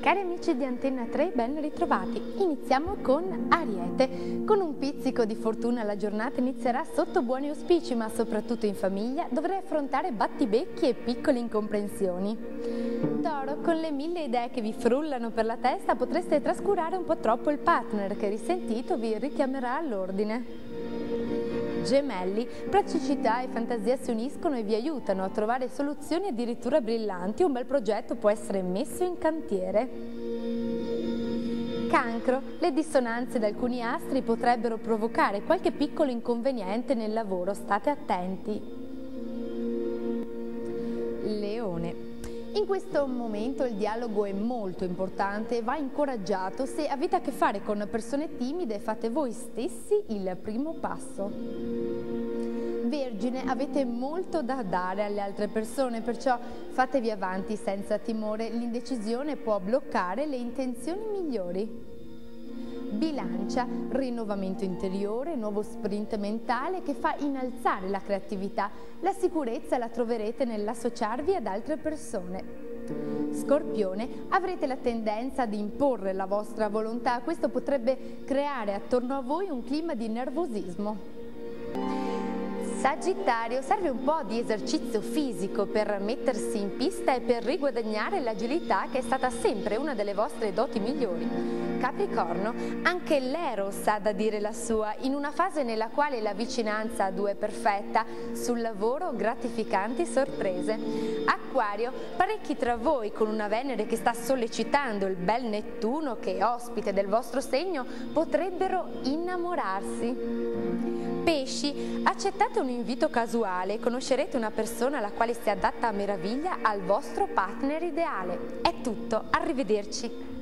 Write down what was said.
Cari amici di Antenna 3, ben ritrovati. Iniziamo con Ariete. Con un pizzico di fortuna la giornata inizierà sotto buoni auspici, ma soprattutto in famiglia dovrai affrontare battibecchi e piccole incomprensioni. Toro, con le 1000 idee che vi frullano per la testa potreste trascurare un po' troppo il partner che risentito vi richiamerà all'ordine. Gemelli, praticità e fantasia si uniscono e vi aiutano a trovare soluzioni addirittura brillanti. Un bel progetto può essere messo in cantiere. Cancro, le dissonanze di alcuni astri potrebbero provocare qualche piccolo inconveniente nel lavoro, state attenti. Leone. In questo momento il dialogo è molto importante e va incoraggiato. Se avete a che fare con persone timide, fate voi stessi il primo passo. Vergine, avete molto da dare alle altre persone, perciò fatevi avanti senza timore. L'indecisione può bloccare le intenzioni migliori. Bilancia, rinnovamento interiore, nuovo sprint mentale che fa innalzare la creatività. La sicurezza la troverete nell'associarvi ad altre persone. Scorpione, avrete la tendenza ad imporre la vostra volontà. Questo potrebbe creare attorno a voi un clima di nervosismo. Sagittario, serve un po' di esercizio fisico per mettersi in pista e per riguadagnare l'agilità che è stata sempre una delle vostre doti migliori. Capricorno, anche l'Eros ha da dire la sua, in una fase nella quale la vicinanza a due è perfetta, sul lavoro gratificanti sorprese. Acquario, parecchi tra voi con una Venere che sta sollecitando il bel Nettuno che è ospite del vostro segno potrebbero innamorarsi. Pesci, accettate un invito casuale e conoscerete una persona la quale si adatta a meraviglia al vostro partner ideale. È tutto, arrivederci.